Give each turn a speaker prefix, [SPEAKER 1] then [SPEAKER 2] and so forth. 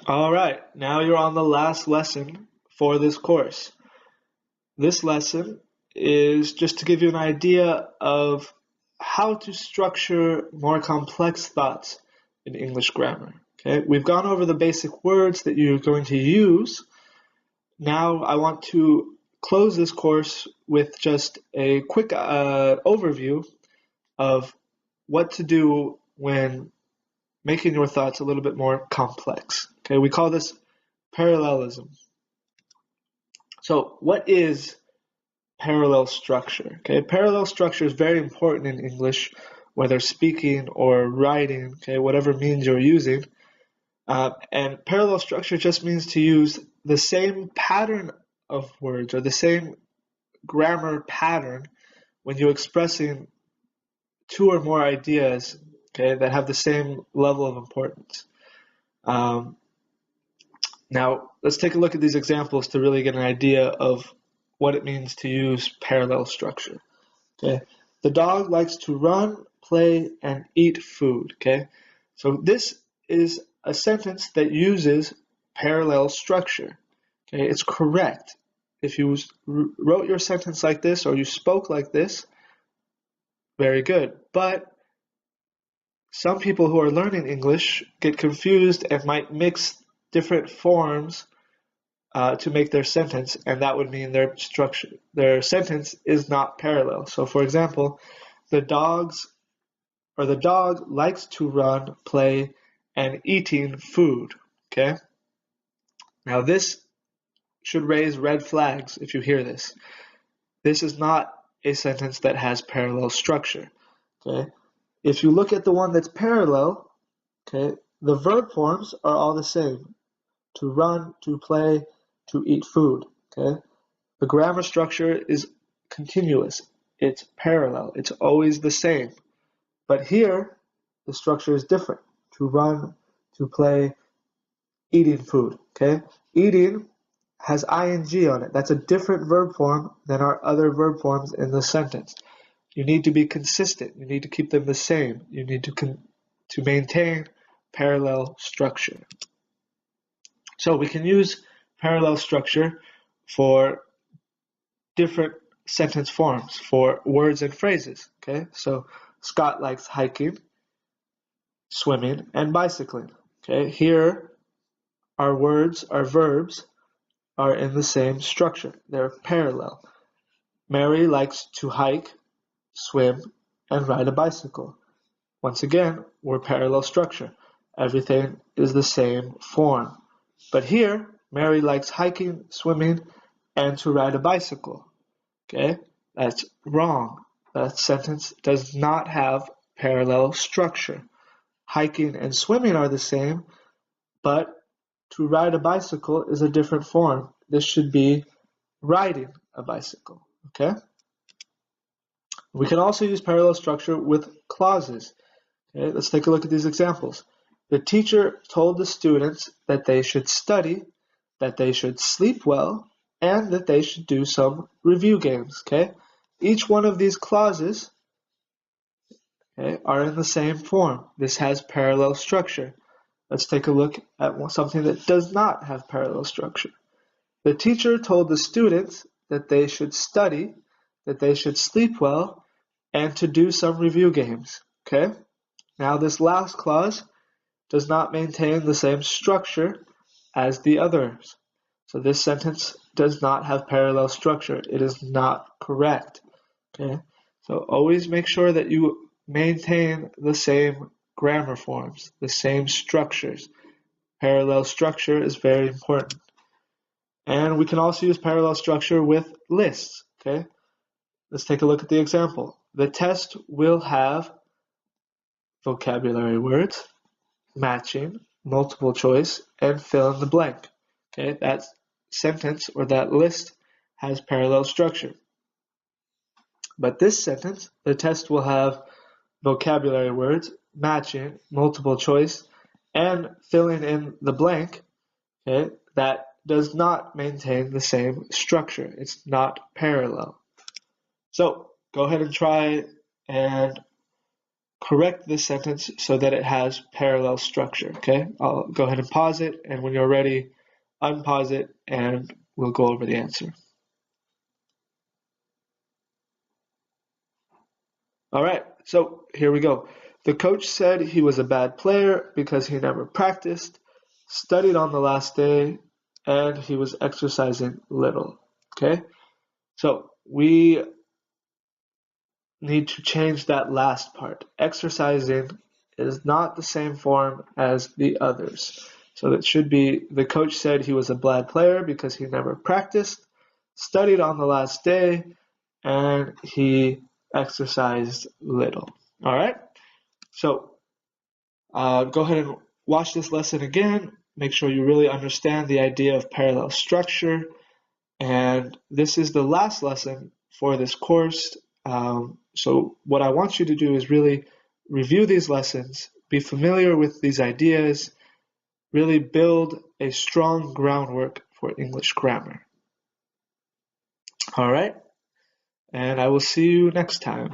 [SPEAKER 1] All right, now you're on the last lesson for this course. This lesson is just to give you an idea of how to structure more complex thoughts in English grammar. Okay, we've gone over the basic words that you're going to use. Now I want to close this course with just a quick overview of what to do when making your thoughts a little bit more complex. Okay, we call this parallelism. So what is parallel structure? Okay, parallel structure is very important in English, whether speaking or writing, okay, whatever means you're using. And parallel structure just means to use the same pattern of words or the same grammar pattern when you're expressing two or more ideas, okay, that have the same level of importance. Now, let's take a look at these examples to really get an idea of what it means to use parallel structure. Okay, the dog likes to run, play, and eat food. Okay, so this is a sentence that uses parallel structure. Okay, it's correct. If you wrote your sentence like this or you spoke like this, very good. But some people who are learning English get confused and might mix different forms to make their sentence, and that would mean their sentence is not parallel. So, for example, the dog likes to run, play, and eating food. Okay. Now this should raise red flags if you hear this. This is not a sentence that has parallel structure. Okay. If you look at the one that's parallel, okay, the verb forms are all the same. To run, to play, to eat food. Okay. The grammar structure is continuous. It's parallel. It's always the same. But here, the structure is different. To run, to play, eating food. Okay. Eating has ing on it. That's a different verb form than our other verb forms in the sentence. You need to be consistent. You need to keep them the same. You need to maintain parallel structure. So we can use parallel structure for different sentence forms, for words and phrases. Okay, so Scott likes hiking, swimming, and bicycling. Okay, here our words, our verbs, are in the same structure. They're parallel. Mary likes to hike, swim, and ride a bicycle. Once again, we're parallel structure. Everything is the same form. But here, Mary likes hiking, swimming, and to ride a bicycle. Okay, that's wrong. That sentence does not have parallel structure. Hiking and swimming are the same, but to ride a bicycle is a different form. This should be riding a bicycle. Okay? We can also use parallel structure with clauses. Okay, let's take a look at these examples. The teacher told the students that they should study, that they should sleep well, and that they should do some review games. Okay? Each one of these clauses, okay, are in the same form. This has parallel structure. Let's take a look at something that does not have parallel structure. The teacher told the students that they should study, that they should sleep well, and to do some review games. Okay? Now this last clause does not maintain the same structure as the others. So this sentence does not have parallel structure. It is not correct. Okay? So always make sure that you maintain the same grammar forms, the same structures. Parallel structure is very important. And we can also use parallel structure with lists. Okay? Let's take a look at the example. The test will have vocabulary words, matching, multiple choice, and fill in the blank. Okay, that sentence or that list has parallel structure. But this sentence, the test will have vocabulary words, matching, multiple choice, and filling in the blank. Okay, that does not maintain the same structure. It's not parallel. So go ahead and try and correct this sentence so that it has parallel structure, okay? I'll go ahead and pause it, and when you're ready, unpause it, and we'll go over the answer. All right, so here we go. The coach said he was a bad player because he never practiced, studied on the last day, and he was exercising little, okay? So we need to change that last part. Exercising is not the same form as the others. So it should be, the coach said he was a bad player because he never practiced, studied on the last day, and he exercised little. All right? So go ahead and watch this lesson again. Make sure you really understand the idea of parallel structure. And this is the last lesson for this course. So what I want you to do is really review these lessons, be familiar with these ideas, really build a strong groundwork for English grammar. All right? And I will see you next time.